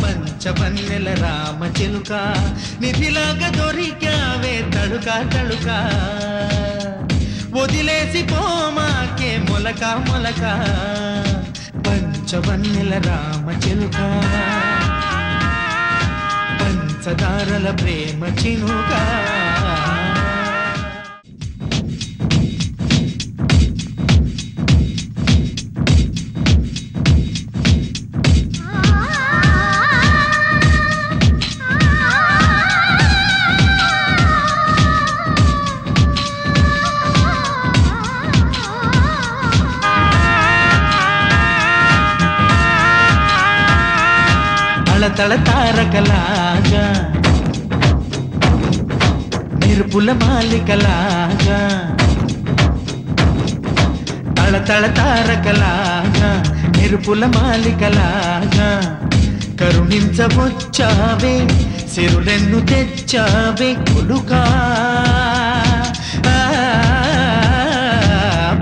పంచవన్నెల రామ చిలుక నిధిలాగా దొరికావే తడుక తడుక వదిలేసి పోమాకే మొలక మొలక పంచవన్నెల రామ చిలుక పంచదారల ప్రేమ చినుక తళ తారకలాగా మెరుపుల మాలికలాగా తళ తారకలాగా మెరుపుల మాలికలాగా కరుణించవచ్చావే సిరులెన్ను తెచ్చావే కొలుకా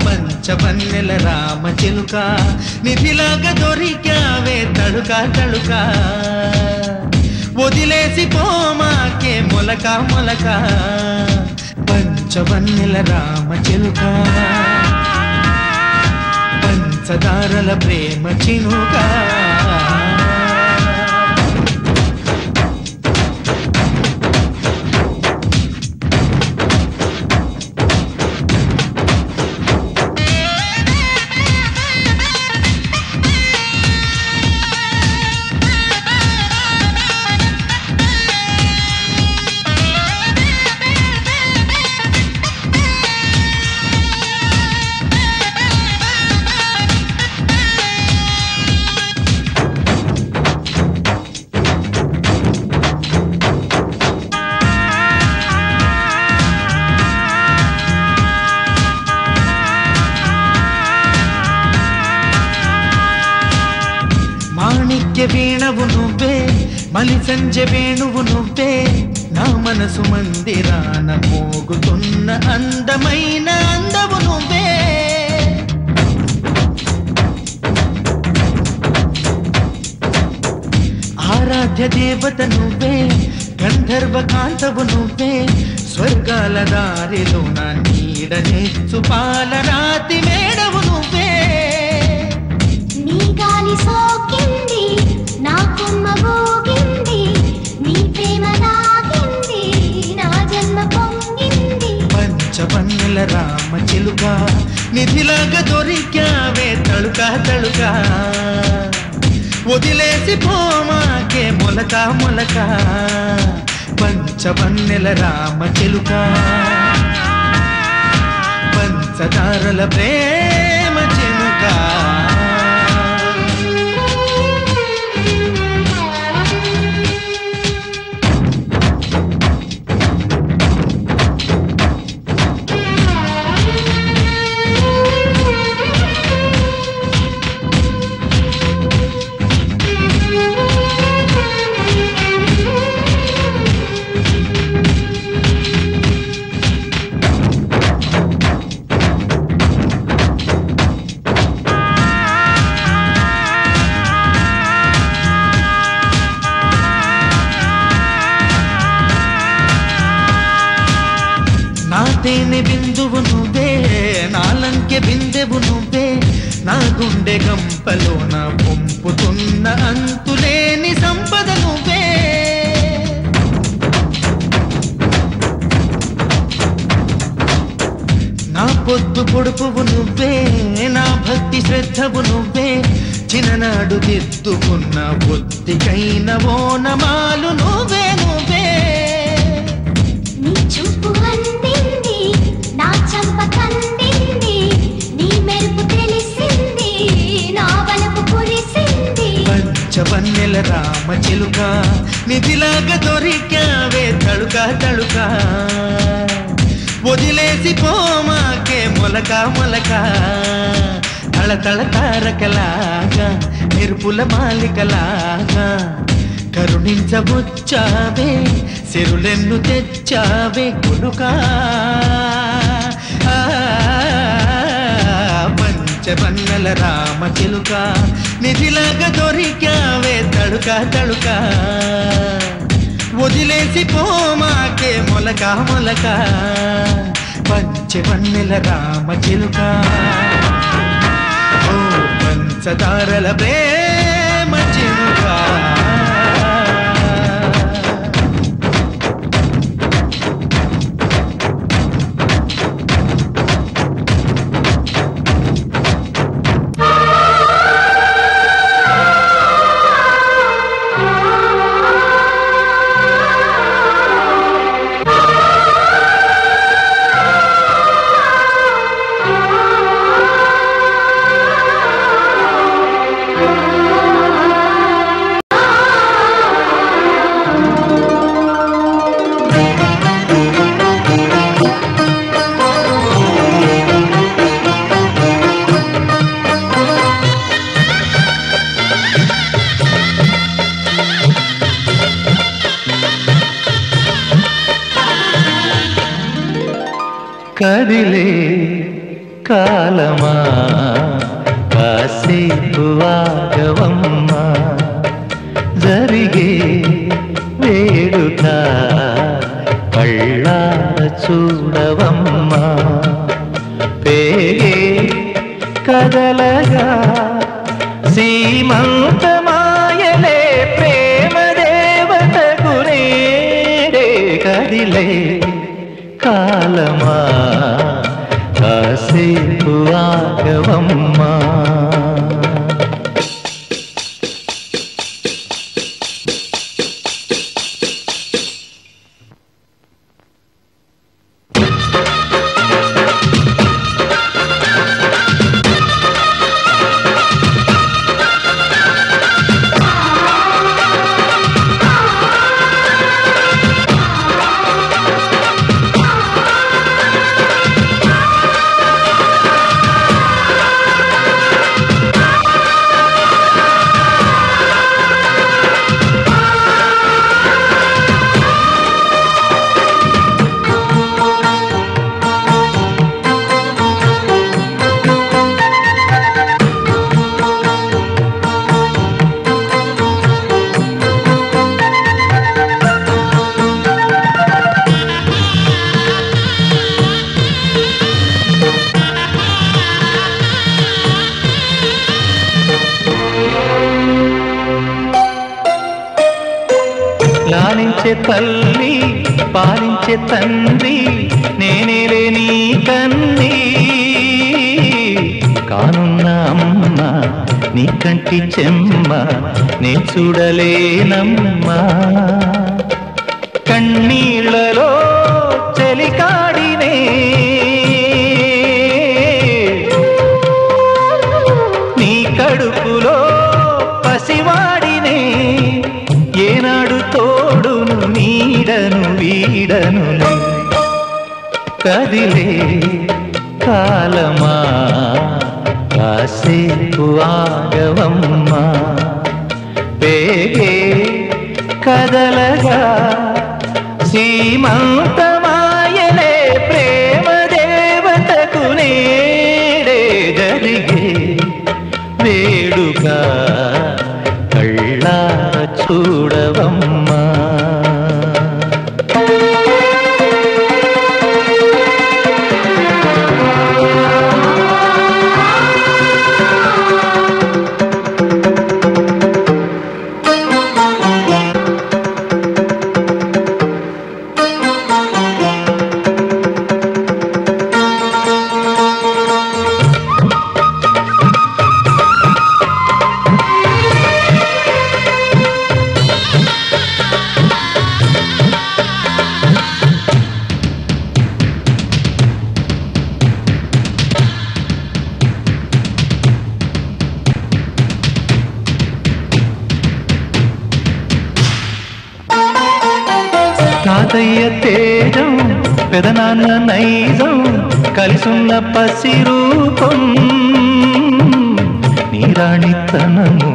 పంచవన్నెల రామ చిలుక నిధిలాగా దొరికావే తడుక తడుక వదిలేసి పోమాకే మొలక మొలక పంచవన్నెల రామ చిలుక పంచదారల ప్రేమ చినుక మాణిక్య వీణవు నువ్వే మలి సంజె వేణువు నువ్వే నా మనసు మందిరాన మోగుతున్న అందమైన అందవు నువ్వే ఆరాధ్య దేవత నువ్వే గంధర్వ కాంతవు నువ్వే స్వర్గాల దారిలో నా నీడనేచ్చు పాలరాతి మేడవు నువ్వే నీ గాలి సోకింది నా కొమ్మ మోగింది నీ ప్రేమ తాగింది నా జన్మ పొంగింది పంచవన్నెల రామ చిలుక నిధిలాగా దొరికావే తడుక తడుక వదిలేసి పోమాకే మొలక మొలక పంచవన్నెల రామ చిలుక పంచదారల ప్రేమ చినుక తేనె బిందువు నువ్వే నాలంకె బిందెవు నువ్వే నా గుండె గంపలో నా పంపుతున్న అంతులేని సంపద నువ్వే నా పొద్దు పొడుపువు నువ్వే నా భక్తి శ్రద్ధవు నువ్వే చిన్ననాడు దిద్దుకున్న బొత్తికైన ఓనమాలు నువ్వే నువ్వే నీ చూపు అందింది నా చంప కందింది నీ మెరుపు తెలిసింది నా వలపు కురిసింది పంచవన్నెల రామ చిలుక నిధిలాగా దొరికావే తడుక తడుక వదిలేసి పోమాకే మొలక మొలక తళ తారకలాగా మెరుపుల మాలికలాగా కరుణించవచ్చావే సిరులెన్ను తెచ్చావే కొలుకా పంచవన్నెల రామ చిలుక నిధిలాగా దొరికావే తడుక తడుక వదిలేసి పోమాకే మొలక మొలక పంచవన్నెల రామ చిలుక ఓ పంచదారల ప్రేమ చిలుక కదిలే కాలమా కాసేపు ఆగవమ్మా జరిగే వేడుక కళ్ళార చూడవమ్మా పేగే కదలగా సీమంతమాయలే ప్రేమ దేవతకు నేడే కదిలే కాలమా కాసేపు ఆగవమ్మా లాలించే తల్లి పాలించే తండ్రి నేనేలే నీ కన్నీ కానున్న అమ్మ నీ కంటి చెమ్మ నే చూడలేనమ్మా కన్నీళ్లలో చెలికాడినే నీ కడుపులో పసివాడినే ఏనాడు తోడును నీడను వీడను కదిలే కాలమా కాసేపు ఆగవమ్మా పేగే కదలగా సీమంతమాయలే ప్రేమ దేవతకు నేడే జరిగే వేడుక కళ్ళార చూడవమ్మా తాతయ్య తేజం పెదనాన్న నైజం కలిసున్న పసి రూపం నీరాణితనము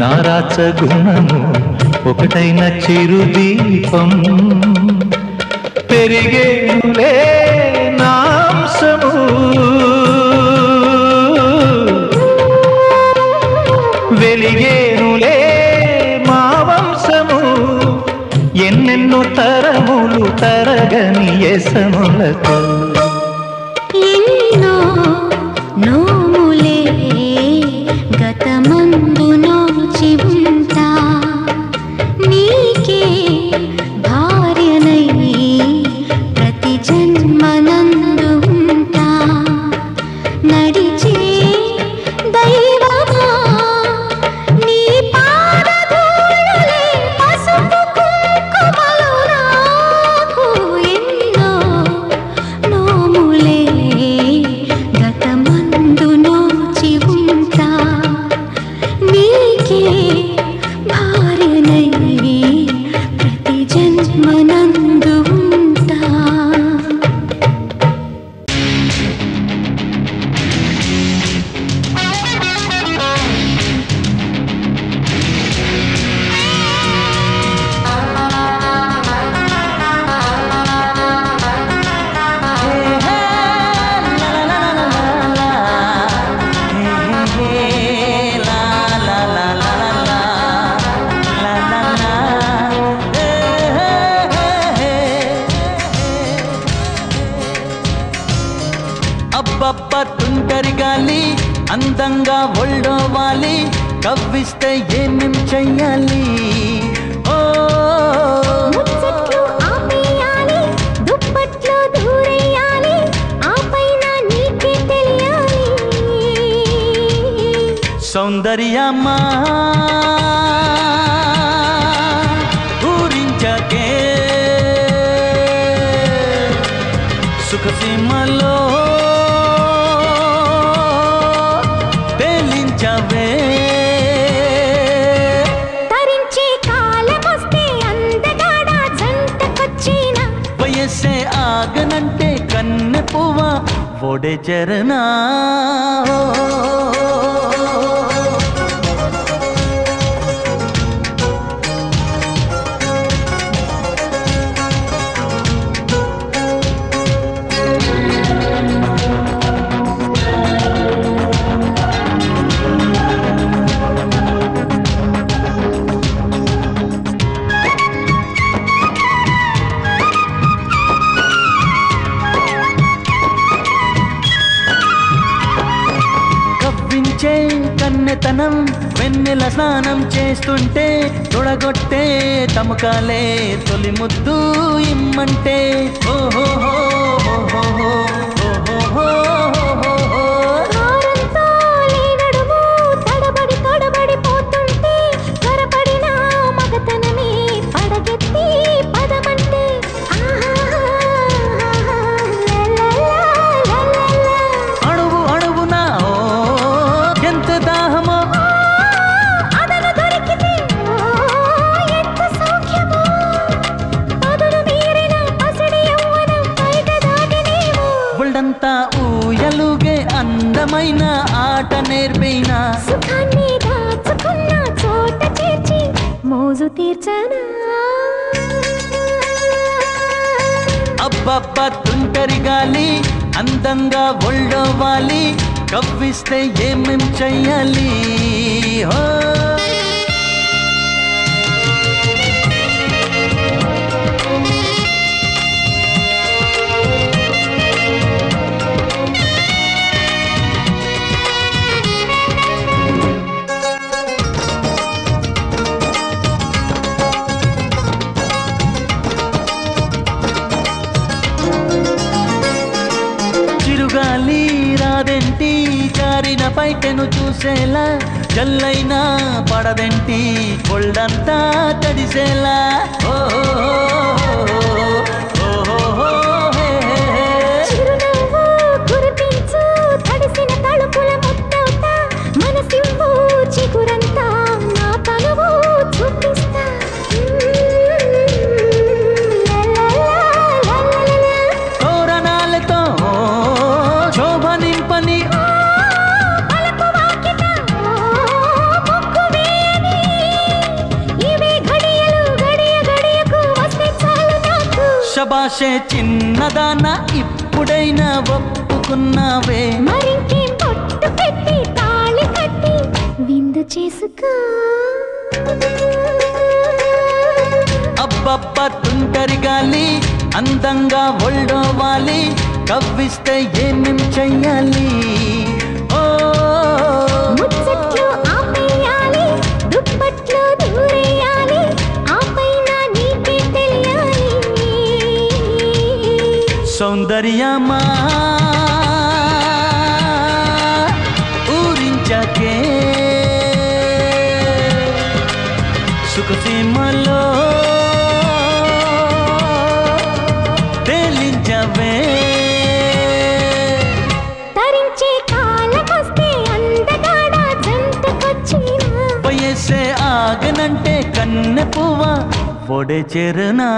నారాచ గుణము ఒకటైన చిరుదీపం పెరిగేనులే నాంసము దేశములకు ఎన్నో నోములే గతమందు నోచి ఉంటా నీకే భార్యనై ప్రతి జన్మనందు ఉంటా నడిచే దైవమా నీ పాదధూళులే పసుపు కుంకుమలు నాకు ఎన్నో నోములే గతమందు నోచి ఉంటా నీకే భార్యనై ప్రతి జన్మనందు ఉంటా అబ్బబ్బ తుంటరి గాలి అందంగా ఒళ్ళోవాలి కవ్విస్తే ఏమేం చెయ్యాలి ఓ ముచ్చట్లు ఆపేయాలి దుప్పట్లో దూరేయాలి ఆ పైన నీకే తెలియాలి సౌందర్యమా ఊరించకే సుఖసీమలో తేలించవే తరించే కాలమొస్తే అందగాడ జంటకొచ్చిన వయస్సే ఆగనంటే కన్నె పువ్వ ఒడే చరణా కవ్వించే కన్నెతనం వెన్నెల స్నానం చేస్తుంటే తొడగొట్టే తమకాలే తొలి ముద్దు ఇమ్మంటే ఓహో హారంతో లేనడుము తడబడి తడబడి పోతుంటే త్వరపడిన మగతనమే పడగెత్తి పదమంటే అణువు అణువునా ఓ ఎంత దాహమో అదను దొరికితే ఎంత సౌఖ్యమో పదును మీరిన పసిడి యవ్వనం బయట దాటినేమో ఒళ్ళంతా ఊయలుగే అందమైన ఆట నేర్పినా సుఖాన్ని దాచుకున్న చోట చేర్చి మోజు తీర్చనా అబ్బబ్బ తుంటరి గాలి అందంగా ఒళ్ళోవాలి కవ్విస్తే ఏమేం చెయ్యాలి హో చిరుగాలి రాదెంటి జారిన పైటను చూసేలా జల్లైనా పడదెంటి ఒళ్ళంతా తడిసేలా చిరునవ్వు కురిపించు తడిసిన తలుపుల ముద్దవుత మనసివ్వు చిగురంతా నా తనువు చూపిస్తా తోరణాలతో శోభ నింపని పలుకు వాకిట ముక్కు వేయని ఇవే ఘడియలు గడియ గడియకు వస్తే చాలు నాకు శబాషే చిన్నదాన ఇప్పుడైనా ఒప్పుకున్నావే మరింకేం పొట్టు పెట్టి తాళి కట్టి విందు చేసుకో అబ్బబ్బ తుంటరి గాలి అందంగా ఒళ్ళోవాలి కవ్విస్తే ఏమేం చెయ్యాలి ఓ ముచ్చట్లు ఆపేయాలి దుప్పట్లు దూరేయాలి ఆపైన నీకే తెలియాలి సౌందర్యమా ఊరించకే సుఖసీమలో తేలించవే తరించే కాలకొస్తే అందగాడ జంటకొచ్చినా వయసే ఆగనంటే కన్నె పువ్వ పొడే చెరునా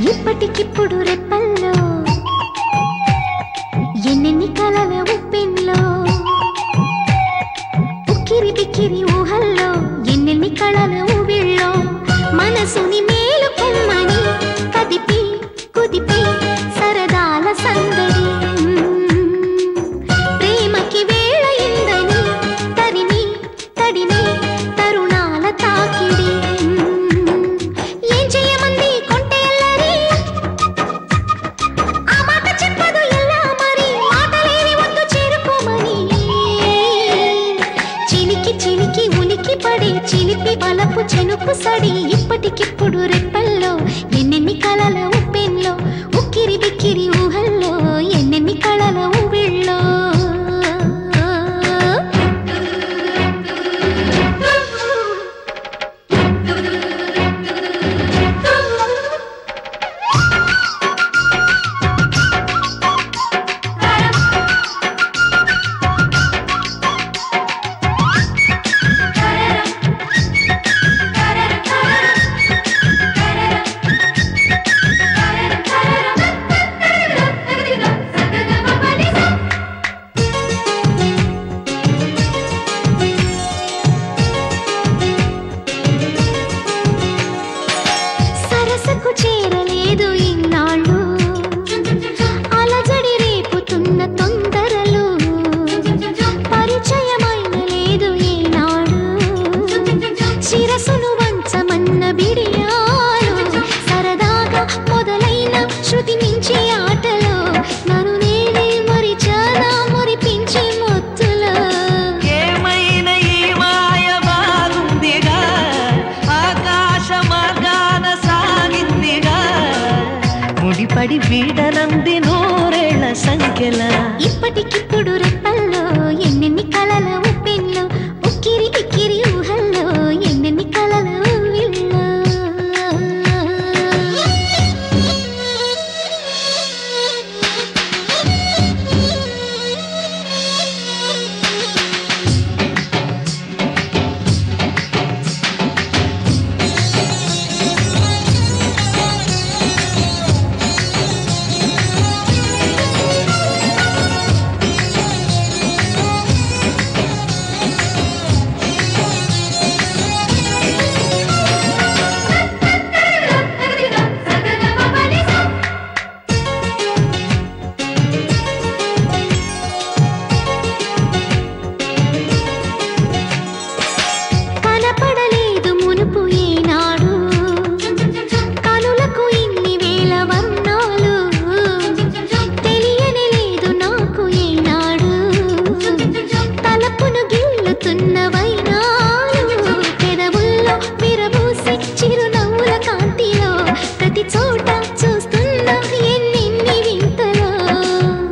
ఇప్పటికిప్పుడు రెప్పల్లో ఎన్నెన్ని కలల ఉప్పెన్లో ఉక్కిరి బిక్కిరి ఊహల్లో ఎన్నెన్ని కళల ఊవిళ్ళో మనసుని మేలుకొమ్మని కదిపి కుదిపి సరదాల సందడి ప్రేమకి వేళ ఇందని తరిమి తడిమి తరుణాల తాకిడి ఏం చేయమంది కొంటెల్లరి ఆ మాట చెప్పదు ఎలా మరి మాటలేని వద్దు చేరుకోమని చిలికి చిలికి ఉలికి పడి చిలిపి బలపు చెనుకు సడి ఇప్పటికిప్పుడు రెప్పల్లో ఎన్నెన్ని కలల ఉప్పెన్లో ఉక్కిరి బిక్కిరి ఊహల్లో ఎన్నెన్ని కళల ఊవిళ్ళో సరసకు చేరలేదు ఇన్నాళ్ళు అలజడి రేపుతున్న తొందరలు పరిచయమైన లేదు ఈనాడు శిరసును వంచమన్న బిడియాలు సరదాగా మొదలైన శృతి మించి ఆటలో నన్ను నేనే మరిచానా మురిపించే మొత్తులో ఏమైనా ఈ మాయ బాగుందిగా ఆకాశ మార్గాన సాగిందిగా ముడిపడి వీడనంది నూరేళ్ల సంఖ్యల ఇప్పటికిప్పుడు రెప్పల్లో ఎన్నెన్ని కలల ఉప్పెన్లో ఉక్కిరి బిక్కిరి ఊహల్లో ఎన్నెన్ని కలల ఊవిళ్ళో కనపడలేదు మునుపు ఏనాడు కనులకు ఇన్ని వేల వర్ణాలు తెలియని లేదు నాకు ఏనాడు తలపును గిల్లుతున్న వైనాలు పెదవుల్లో విరబూసి చిరునవ్వుల కాంతిలో ప్రతి చోట చూస్తున్న ఎన్నెన్ని వింతలో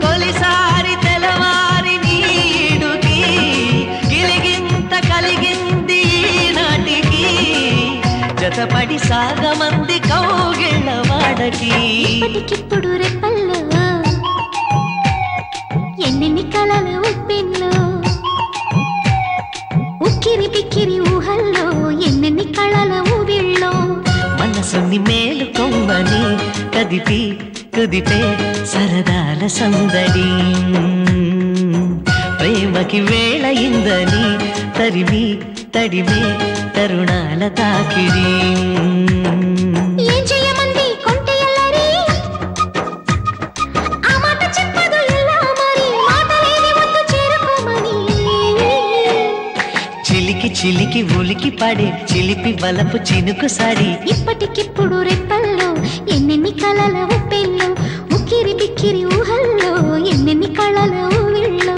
తొలిసారి తెలవారి నీడుకి గిలిగింత కలిగింది నాటికి జతపడి సాగమంది కౌగిళ్ళ వాడకి ఇప్పటికిప్పుడు రెప్పల్లో ఎన్నెన్ని కలల ఉప్పెన్లో ఉక్కిరి పిక్కిరి ఊహల్లో ఎన్నెన్ని కళల ఊవిళ్ళో మనసుని మేలు కొమ్మని కదిపి కుదిపే సరదాల సందడి ప్రేమకి వేళ ఇందని తరిమి తడిమే తరుణాల తాకిడి ఏం చేయమంది కొంటె ఎల్లరి ఆ మాట చెప్పదు ఎలా మరి మాటలేని వద్దు చేరుకోమని చిలికి చిలికి ఉలికి పడే చిలిపి బలపు చినుకు సడి ఇప్పటికిప్పుడు రెప్పల్లో ఎన్నెన్ని కళల ఉప్పెల్లో ఉక్కిరి బిక్కిరి ఊహల్లో ఎన్నెన్ని కళల ఊవిళ్ళో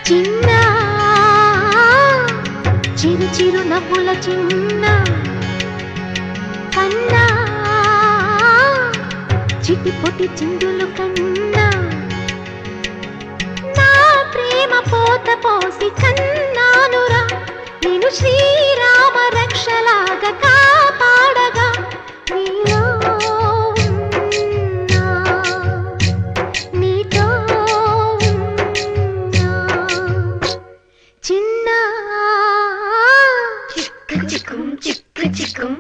చిన్న చిరు చిరు నవ్వుల చిన్న కన్నా చిటి పొటి చిందులు కన్నా నా ప్రేమ పోత పోసి కన్నానురా నేను శ్రీరామ రక్షలాగా కాపాడగా నీలో ఉన్నా, నీతో ఉన్నా. చిన్న చిక్క చిక్కుం చిక్క చిక్కుం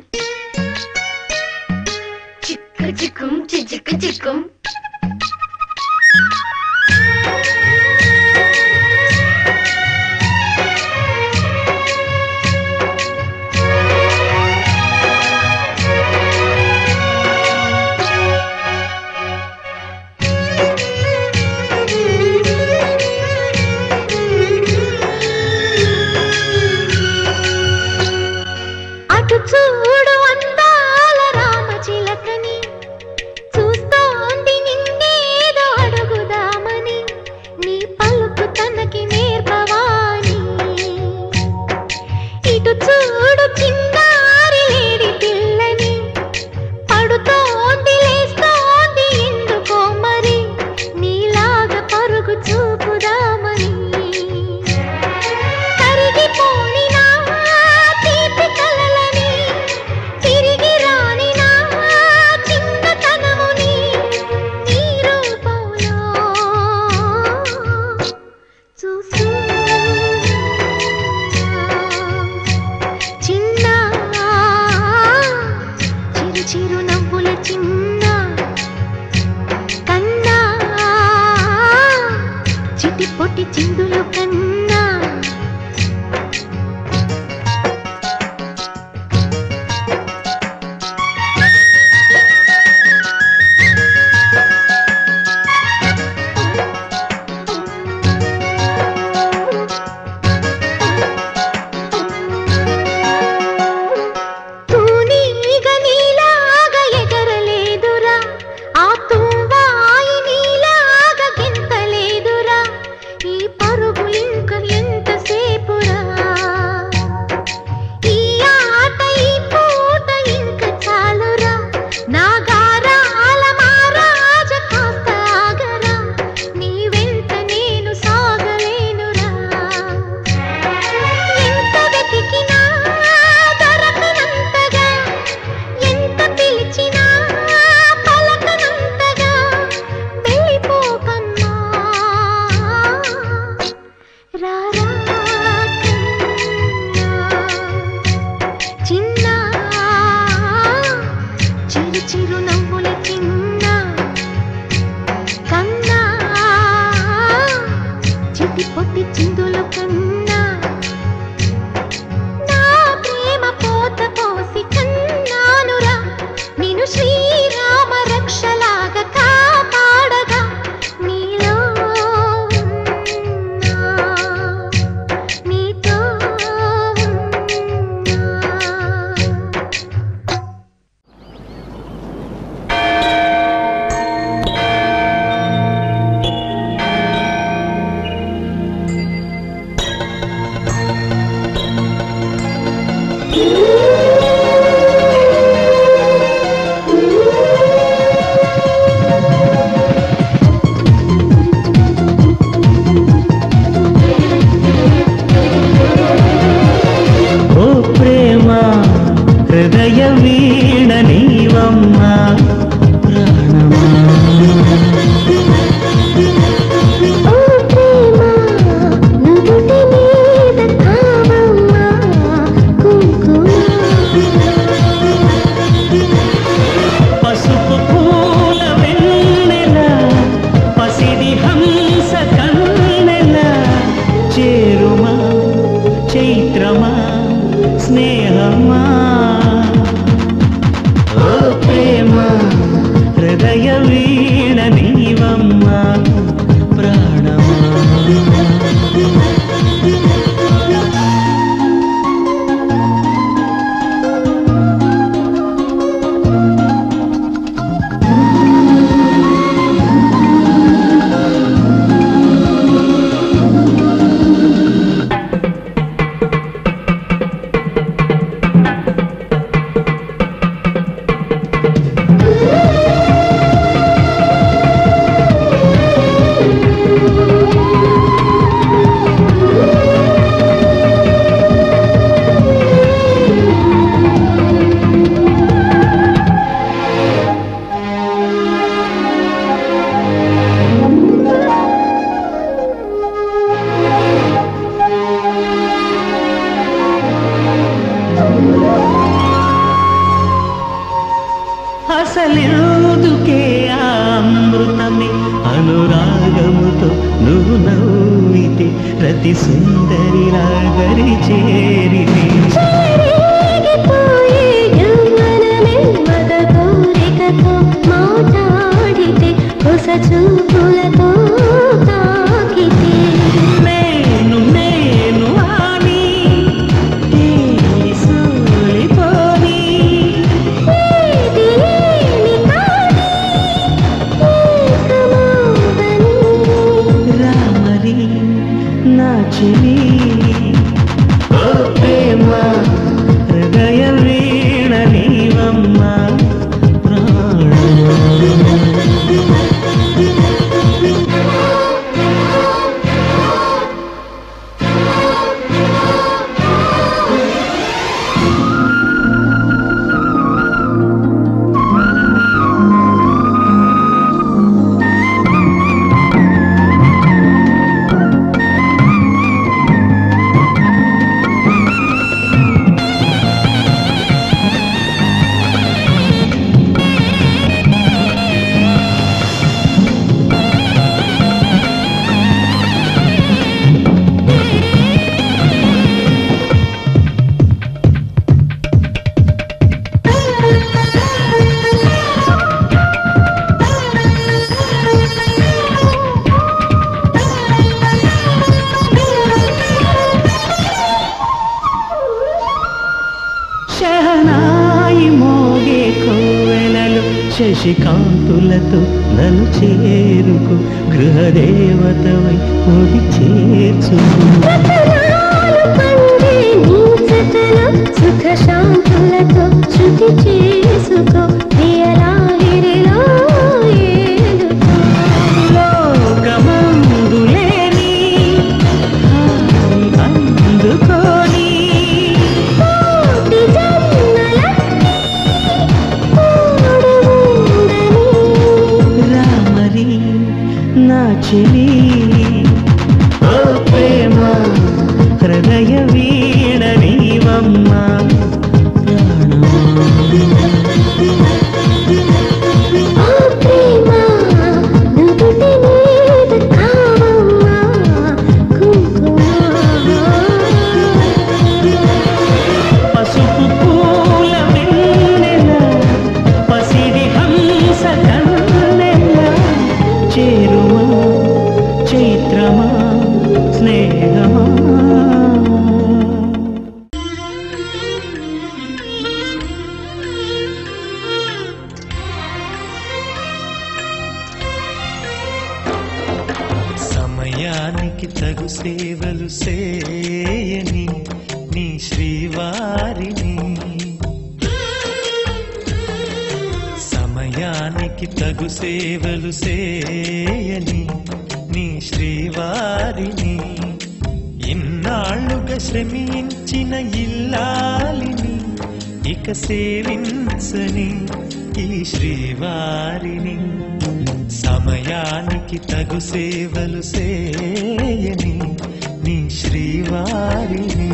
చిక్క చిక్కుం చిక్క చిక్కుం అటు చూడు అందాల రామచిలకని చూస్తోంది నిన్నేదో అడుగుదా చేరుమా ఓ ప్రేమ హృదయ వీణ నీవమ్మా ప్రాణమా అసలెందుకే అమృతమే అనురాగముతో నువ్వు నవ్వితే ప్రతి సుందరి రాగరి చేరితే మాట్లాడితే కొస చూపులతో తాకితే నేను నేను అని సోలిపోని రామరి నా చెలి ఓ ప్రేమ హృదయ వీణ నీవమ్మా శహనాయి మోగే కోవెలలు శశికాంతులతో నన్ను చేరుకు గృహదేవతవై ఒడి చేర్చుకు సుఖ శాంతులతో శృతి చేసుకో ప్రియలాహిరిలో లోకమందులేని అందుకోని రామరి నా చెలి ఓ ప్రేమ హృదయ వీణ నీవమ్మా పసుపు పూల వెన్నెల పసిడి హంస కన్నెల చేరుమా చైత్రమా స్నేహమా సమయానికి తగు సేవలు చేయని నీ శ్రీవారిని సమయానికి తగు సేవలు చేయని నీ శ్రీవారిని ఇన్నాళ్ళుగా శ్రమించిన ఇల్లాలిని ఇక సేవించని ఈ శ్రీవారిని సమయానికి తగు సేవలు చేయని నీ శ్రీవారిని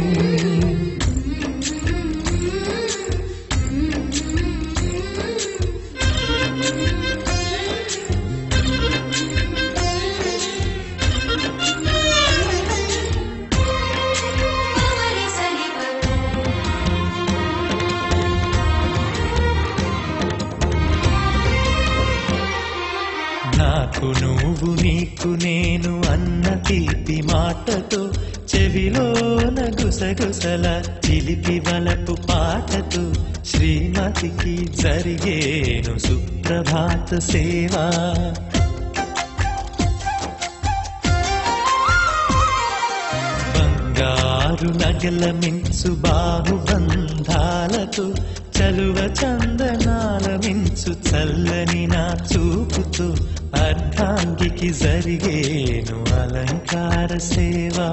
నీకు నేను అన్న తీపి మాటతో చెవిలోన గుసగుసల చిలిపి వలపు పాటతో శ్రీమతికి జరిగేను సుప్రభాత సేవా. బంగారు నగల మించు బాహుబంధాలతో చలువ చందనాల మించు చల్లని నా చూపుతో అర్ధాంగికి జరిగేను అలంకార సేవా.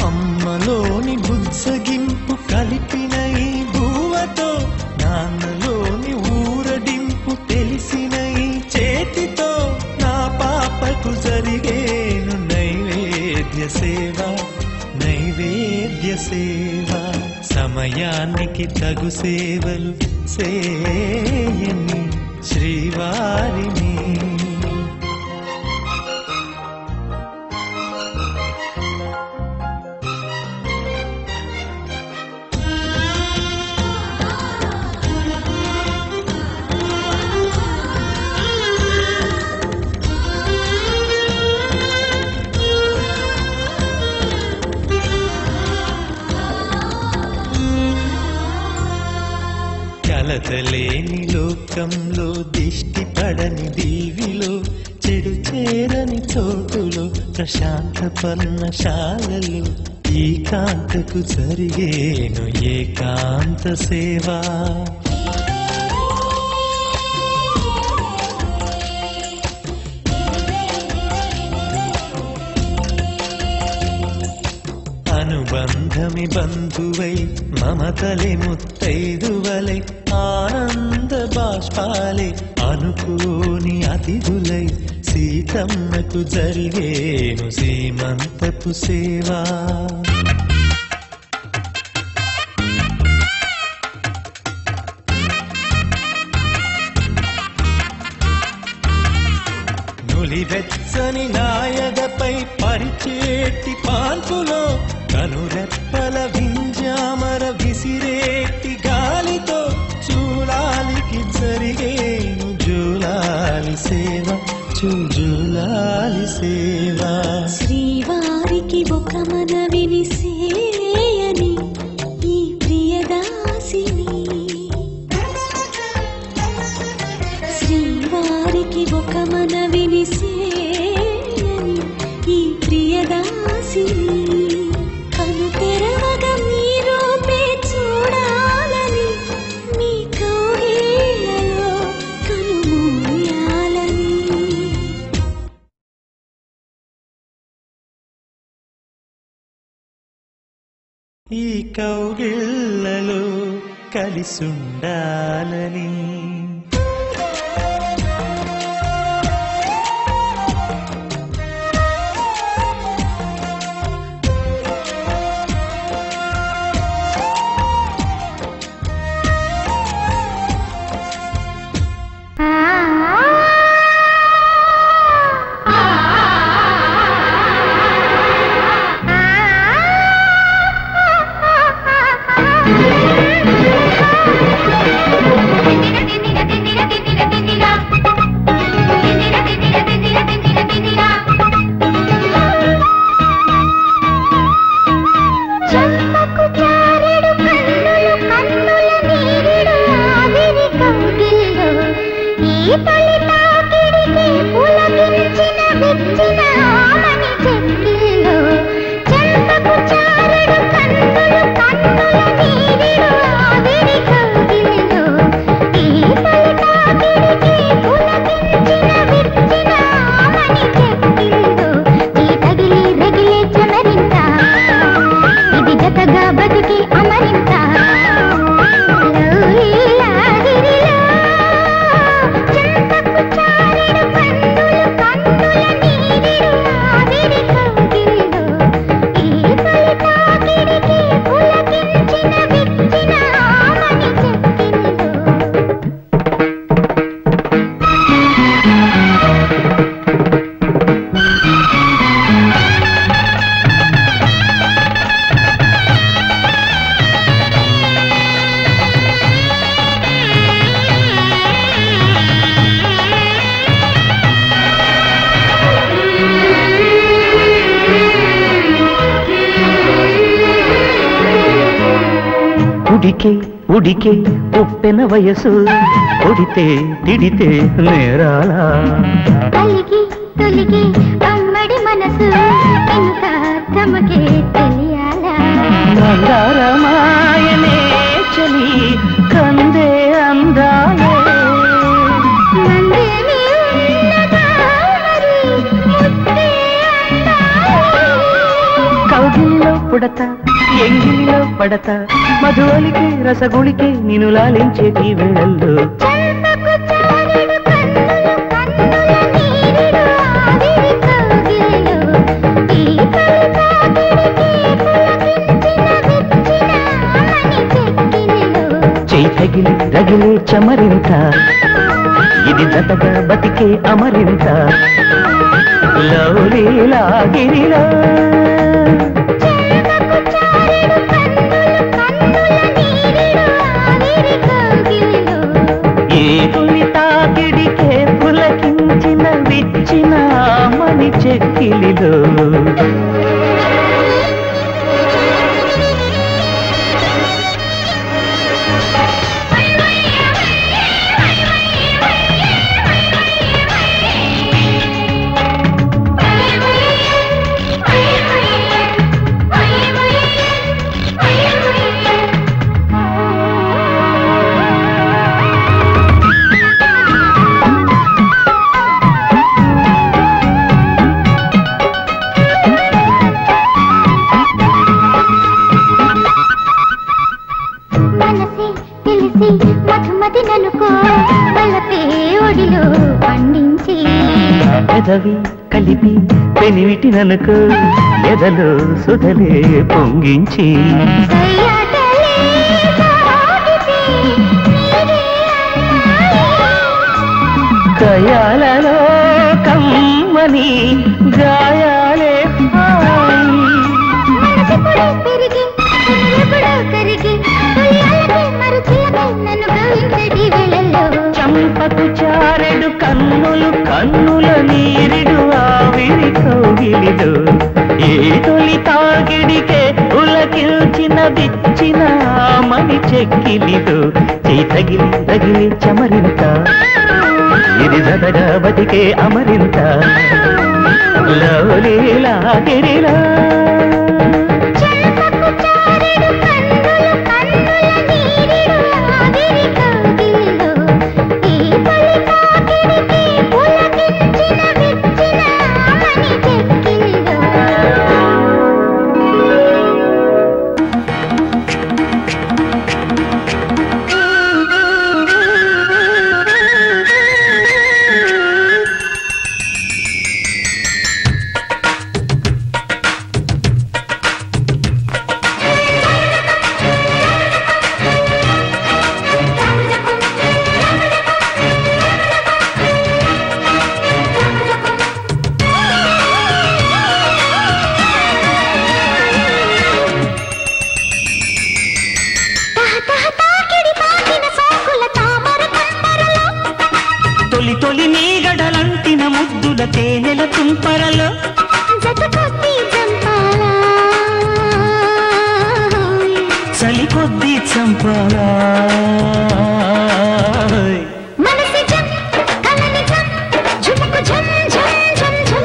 అమ్మలోని బుజ్జగింపు కలిపిన ఈ భూవతో నాన్నలోని ఊరడింపు తెలిసిన ఈ చేతితో నా పాపకు జరిగేను నైవేద్య సేవ నైవేద్య సేవ. సమయానికి తగు సేవలు చేయని శ్రీవారిని. కలతలేని లోకంలో దిష్టి పడని దీవిలో చెడు చేరని చోటులో ప్రశాంత పర్ణశాలలో ఈ కాంతకు జరిగేను ఏకాంత సేవా. అనుబంధమి బంధువై మమతలే ముత్తైదువలై ఆనంద బాష్పాలే అనుకోని అతిథులై సీతమ్మకు జరిగేను సీమంతపు సేవా. నులివెచ్చని నాయగపై పరిచేటి పాన్పులో కనురెప్పల వింజామర విసిరేటి గాలితో చూలాలికి జరిగేను జూలాలి సేవ జూలాలి సేవ. శ్రీవారికి ఒక మనవిని సేయని ఈ ప్రియదాసిని. శ్రీవారికి ఒక మనవిని సేయని ఈ ప్రియదాసిని. కను తెరవగా మీ రూపే చూడాలని మీ కౌగిళ్ళలో కనుమూయాలని. ఈ కౌగిళ్ళలో కలిసుండాలని. చెంతకు చారెడు కన్నుల నీరిడు ఉడికే ఉడికే ఉప్పెన వయసు కొడితే తిడితే నేరాలా కలిగి తొలిగి అమ్మడి మనసు ఇంత తమకే తెలియాలా మందారమాయనే చలి కందే అందాలే మందేమి ఉన్నదా మరి ముద్దే అందాలే కౌగిలిలో పుడత ఎంగిలిలో పడత మధువలికి రసగుళికి నిన్ను లాలించేటి వేళల్లో చంపకు చారెడు కన్నులు కన్నుల నీరుడు ఆవిరి కౌగిలిలో ఈ కవితాకిడికి పులకించిన విచ్చిన మణి చెక్కిలిలో చేయి తగిలి రగిలే చమరింత ఇది జతగా బతికే అమరింత లౌలీలా గిరిలో చంపకు చారెడు కన్నులు కన్నుల నీరుడు ఆవిరి కౌగిలిలో ఏ తొలి తాకిడికే పులకించిన విచ్చిన మణి చెక్కిలిలో మనసే తెలిసి మధుమతి ననుకో వలపే ఒడిలో పండించి పెదవి కలిపి పెనివిటిననుకో ఎదలో సుధలే పొంగించి సయ్యాటలే సాగితే నీవే కయాలలో కమ్మని గాయాలే హాయి. మనసెప్పుడో పెరిగి ఎప్పుడో కరిగి తొలియాలకి మరుచిలకి నన్ను గౌరించడి వేళల్లో చంపకు చారెడు కన్నులు కన్నుల నీరిడు ఆవిరి కౌగిలిలో ఏ తొలి తాగిడికే ఉలకిల్చిన విచ్చిన మణి చెక్కిలిలో చేయి తగిలి తగిలి చమరింత ఇది జతగా బతికే అమరింత లౌలీలా గిరిలా చంపకు చారెడు కన్నులు కన్నుల నీరిడు ఆవిరి కౌగిలిలో ఈ తొలి తాకిడికి పులకించిన విచ్చిన మణి చెక్కిలిలో తాకిడి తాకిన సోకుల తామర కంపరలో తొలి తొలి నీగడలంటిన ముద్దుల తేనెల తుంపరలో జత కొద్ది జంపాలా చలి కొద్దీ చంపాలా మనసి జం కలని జం ఝుముకు ఝం ఝం ఝం ఝం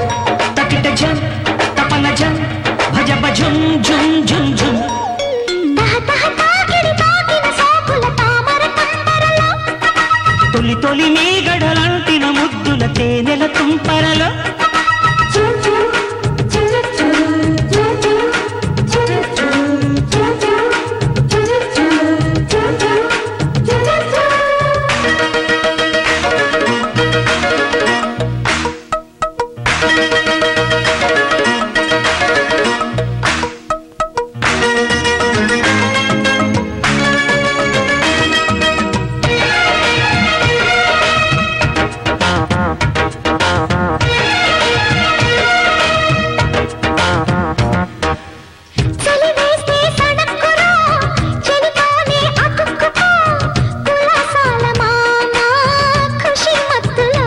తకిట జం తపన జం భజ భజుం జుం జుం జుం తాకిడి తాకిన సోకుల తామర కంపరలో తొలి తొలి నీగడలంటిన ముద్దుల తేనెల తుంపరలో చలి వేస్తే సడక్కురా చెలితోనే అతుక్కుపో కులాసాల మామ ఖుషి మత్తులో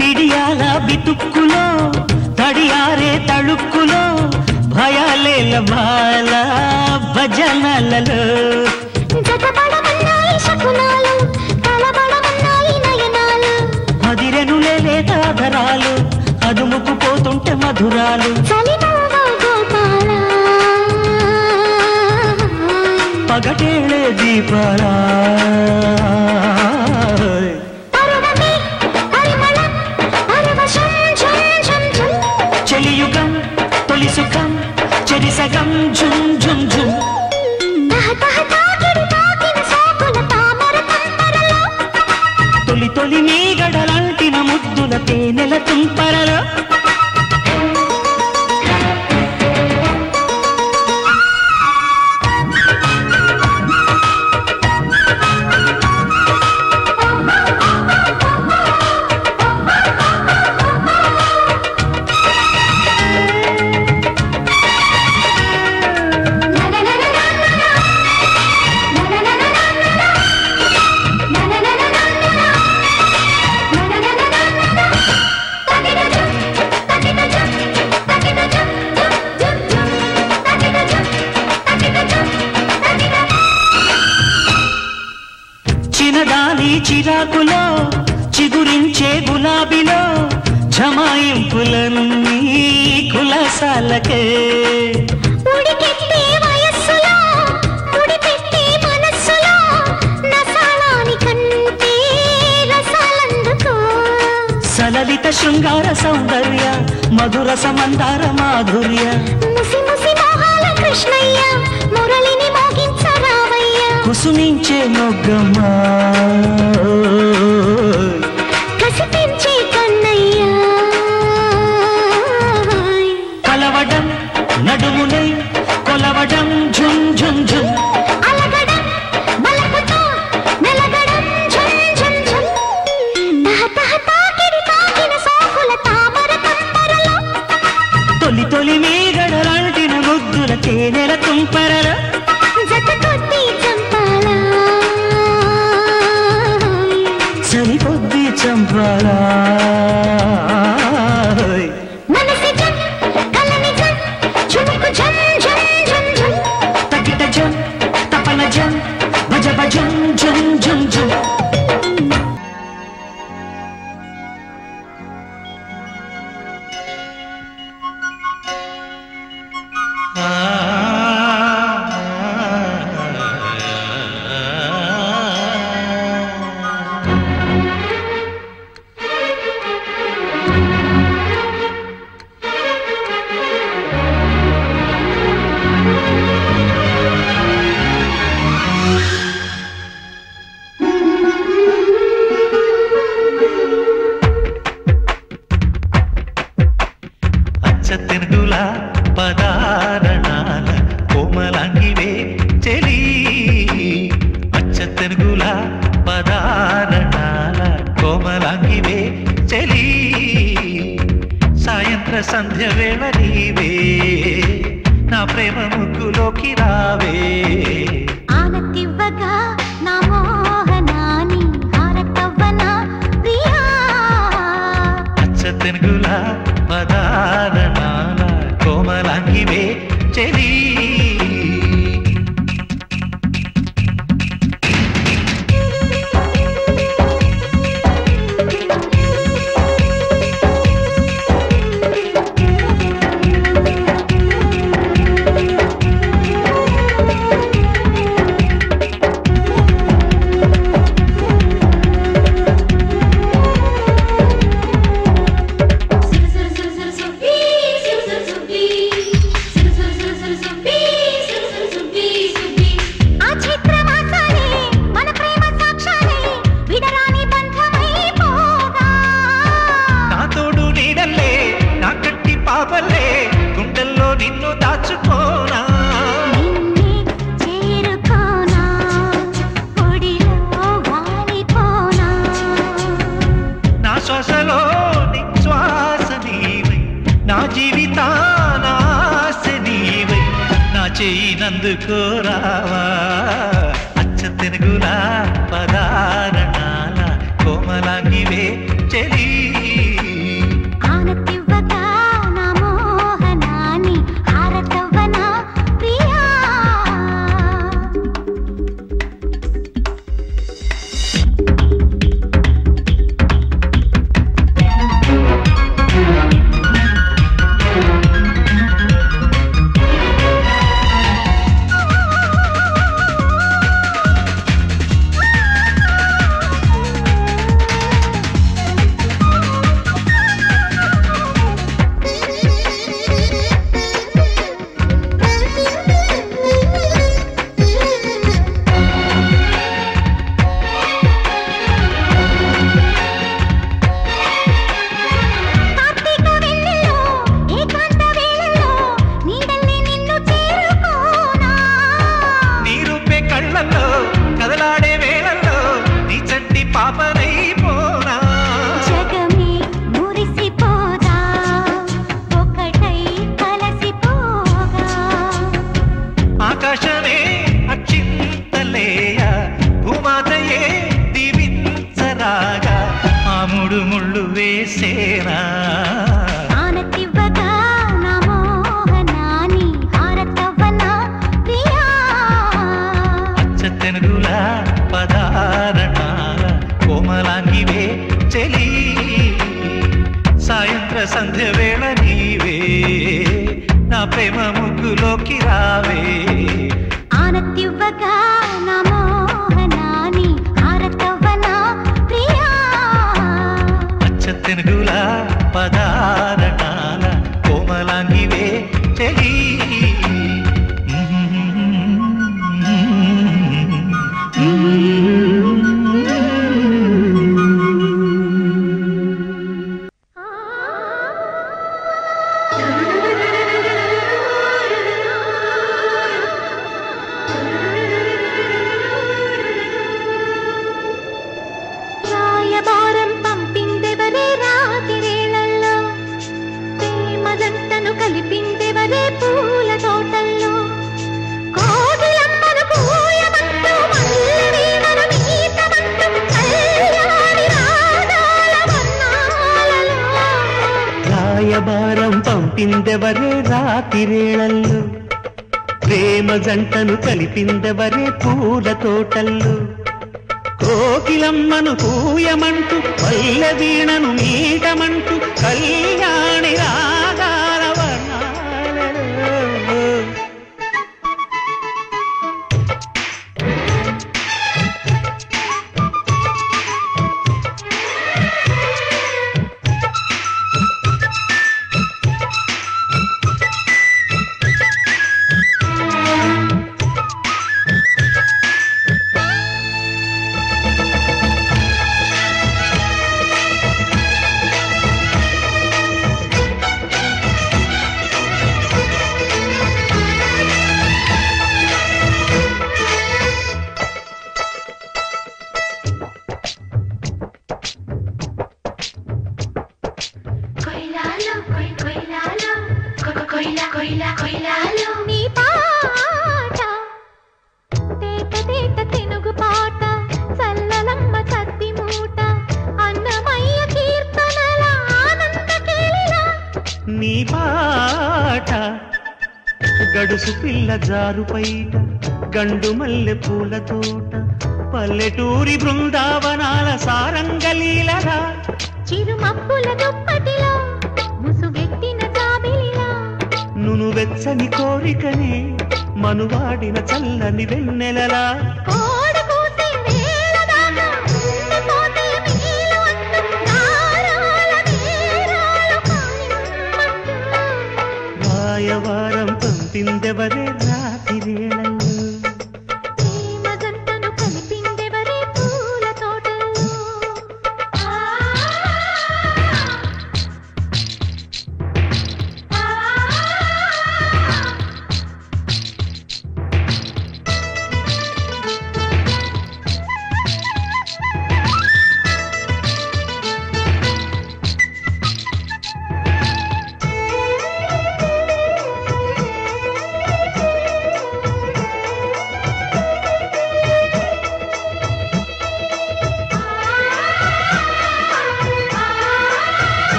బిడియాల బితుక్కులో తడియారే తళుక్కులో భయాలేల బాల భజనలలో అదుముకు పోతుంటే మధురాలు పగటేళే దీపాలా చెలియుగం తొలి సుఖం చెరిసగం ఝుం ఝుం ఝుం తొలి తొలి మీగడలాంటిన ముద్దుల తేనెల తుంపరలో చిరాకులో చిగురించే గులాబీలో జమాయింపులను కులసాలకే ఉడికెత్తే వయస్సులో ఉడిపెట్టే మనస్సులో నసాలాని కంటే రసాలందుకో సలలిత శృంగార సౌందర్య మధుర సమందార మాధుర్య ముసి ముసి మోహాల కృష్ణయ్య మురళిని మోగించరావయ్య కుసుమించే మొగ్గమ్మా కసిపించే కన్నయ్య కలవడం నడుమునై కొలవడం ఝుం ఝుం ఝుం అలగడం బలపుతో మెలగడం ఝుం ఝుం ఝుం తహ తహ తాకిడి తాకిన సోకుల తామర తంపరలో తొలి తొలి మీగడలాంటిన ముద్దుల తేనెల తుంపరలో జత కొద్ది చంపాలా సరికొద్ది చంపాలా మనసి జం కలని జం ఝుముకు జం జం జం జం తగిట జం తపన జం భజ భజం ఝుం ఝుం ఝుం తెనుగుల పదారణాల కోమలాంగివే చెలి అచ్చ తెనుగుల పదారణాల కోమలాంగివే చెలి సాయంత్ర సంధ్య వేళ నీవే నా ప్రేమ ముగ్గులోకి రావే ఆనతివ్వగా నా మోహనాని హారతవ్వన ప్రియా అచ్చ తెనుగుల పదారణాల కోమలాంగివే చెలి గుండెల్లో నిన్ను దాచుకోనా చేరుకోనా పొడిలో వాలిపోనా నా శ్వాసలో నిశ్వాస నీవై నా జీవితాన ఆశ నీవై నా చేయినందుకోరావా అచ్చ తెనుగుల పదారణాల కోమలాంగివే చెలి ఆనతివ్వగా నా మోహనాని హారతవ్వన ప్రియా వేళ నీవే నా ప్రేమ ముగ్గులోకి రావే ఆనత్యువ్వగా నా మోహనాని ఆరతవ్వనా ప్రియా అచ్చ తెనుగుల పదారణాల కోమలాంగివే చెలి రాయబారం పంపిందెవరే రాతిరేళల్లో ప్రేమదంతను కలిపిందెవరే పూల తోటల్లో కోగిలమ్మను కూయమంటూ మల్లెవీణను మీటమంటూ కళ్యాణి రాగాల వర్ణాలలో రాయబారం పంపిందెవరే రాతిరేళల్లో ప్రేమ జంటను కలిపిందెవరే పూల తోటల్లో కోకిలమ్మను పూయమంటూ పల్లెవీణను మీటమంటూ కళ్యాణి రాగాల వర్ణాలలో నీ పాట తేట తేట తెనుగు పాట చల్లలమ్మ చద్ది మూట అన్నమయ్య కీర్తనల ఆనంద కేళిలా నీ పాట గడుసు పిల్ల జారు పైట గండు మల్లె పూల తోట పల్లెటూరి బృందావనాల సారంగలీలరా చిరుమప్పుల దుప్పటిలో ముసుగెట్టిన జాబిలిలా నును వెచ్చని కోరికనే మనువాడిన చల్లని వెన్నెలలా కోడి కూసే వేళ దాకా ఉండిపోతే మిగిలు అంటూ దారాల నేరాలు కానిమ్మంటూ రాయవారం పంపిందెవరే రాతిరేళల్లో ప్రేమ జంటను కలిపిందెవరే పూల తోటల్లో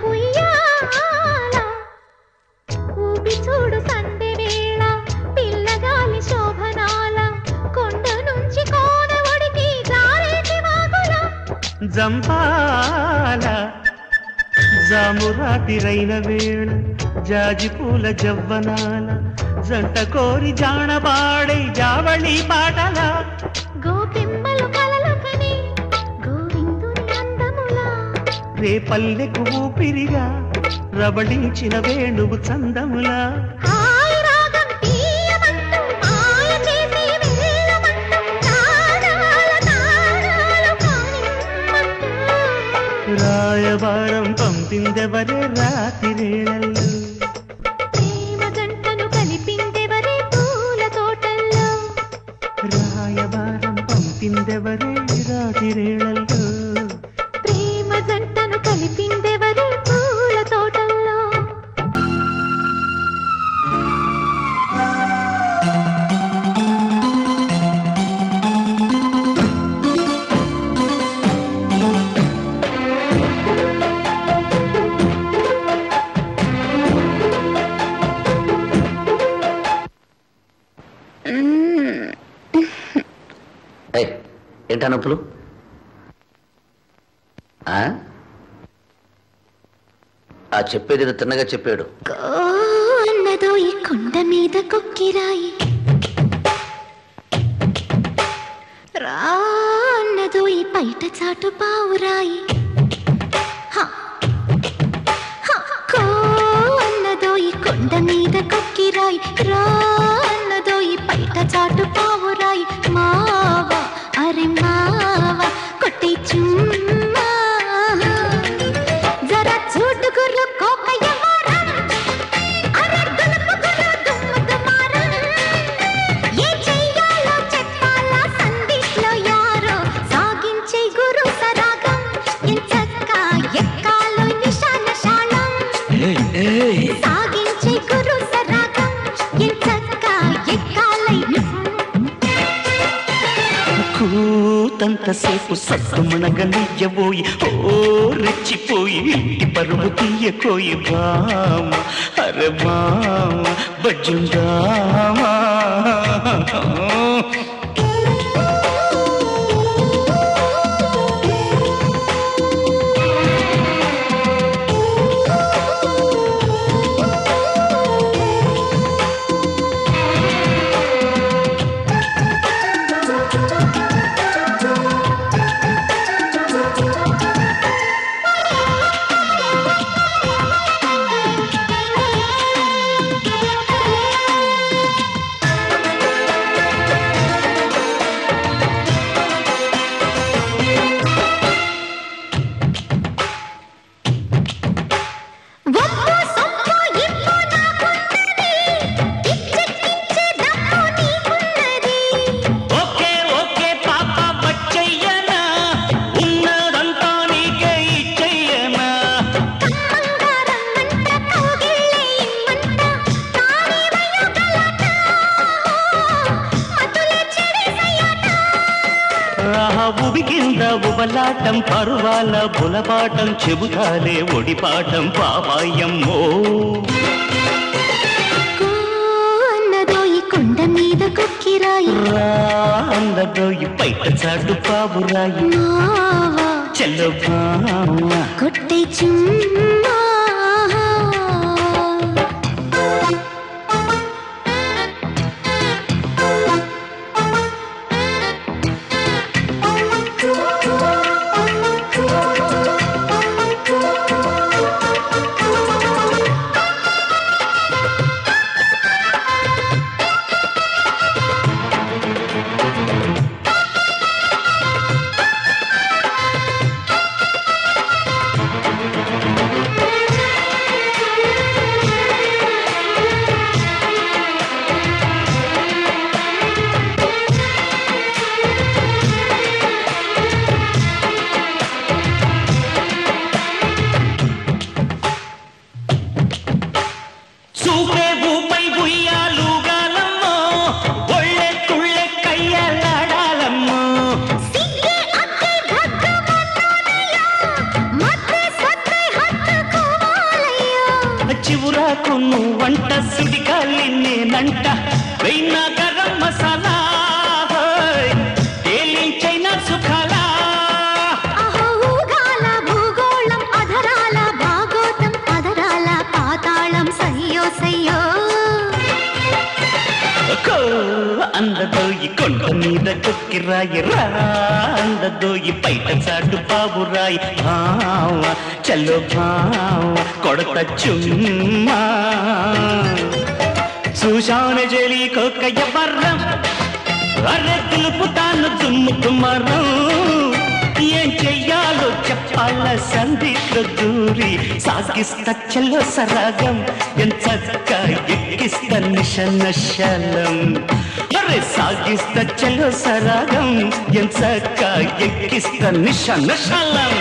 ఉయ్యాల ఊపి చూడు సందె వేళ పిల్లగాలి శోభనాల కొండ నుంచి కోన ఒడికి జారేటి వాగుల జంపాల జామురాతిరైన వేళ జాజి పూల జవ్వనాల జంట కోరి జాణబాడే జావళి పాటల గోపిమ్మలు కలలు కని గోవిందుని అందములా రేపల్లెకు ఊపిరిగా రబడించిన వేణువు చందములా హాయి రాగం తీయమంటూ మాయ చేసి వెళ్ళమంటూ తారాల తారాలు కానిమ్మంటూ రాయవారం పంపిందెవరే రాతిరేళల్లో ప్రేమ జంటను కలిపిందెవరే పూల తోటల్లో రాయవారం పంపిందెవరే రాతిరేళల్లో ప్రేమ జంటను కలిపిందెవరే పూల తోటల్లో ఏంటా నొప్పులు? ఆ చెప్పేది తిన్నగా చెప్పాడు. అన్నదో ఈ కొండ మీద కొక్కిరాయి, రా అన్నదో ఈ బయట చాటు పావురాయి, అన్నదో ఈ కొండ మీద కొక్కిరాయి, రా అన్నదో ఈ బయట చాటు పావురాయి. మావా అరే మావా కొట్టి చుమ్మా, జరా చూడు గుర్రు కోకయ్య వారం, అరే దులుపు గుర్రు దుమ్ము దుమారం. ఏ చెయ్యాలో చెప్పాలా సందిట్లో యారో, సాగించే గురు సరాగం ఎంచక్క ఎక్కాలో నిశాన శాళం. సాగించే గురు సరాగం ఎంచక్క ఎక్కాలై కూతంతసేపు సత్తుమనగనియ్యబోయి ఓ రెచ్చిపోయి ఇంటి పరువు తీయకోయి బామ అరే బామ బజ్జుందామా. ఉబలాటం పరువాల బులబాటం చెబుతాలే ఒడిపాటం పావాయమ్మో. అన్నదో ఈ కొండ మీద కొక్కిరాయి, అన్నదో ఈ బయట చాటు పావురాయి, చెల్లో బావ కొట్టే చుమ్మా. చివురాకు నువ్వంట సుడిగాలి నేనంట వెయ్యిన గరం మసాలా తేలించైన సుఖాలా. ఊగాల భూగోళం అధరాల భాగోతం అధరాల పాతాళం సయ్యో సయ్యో. అందదో ఈ కొండ మీద కొక్కిరాయి, రా అందదో ఈ బయట చాటు పావురాయి, భావ చల్లో భావ కొడత చుమ్మా. చూశాను జలి కోకయ్య బర్రం, అరే దులుపుతాను దుమ్ము దుమారం. ఏం చెయ్యాలో చెప్పాల సందిట్లో దూరి, సాగిస్తా చల్లో సరాగం ఎంచక్క ఎక్కిస్తా నిశనశలం. అరే సాగిస్తా చల్లో సరాగం ఎంచక్క ఎక్కిస్తా నిశనశలం.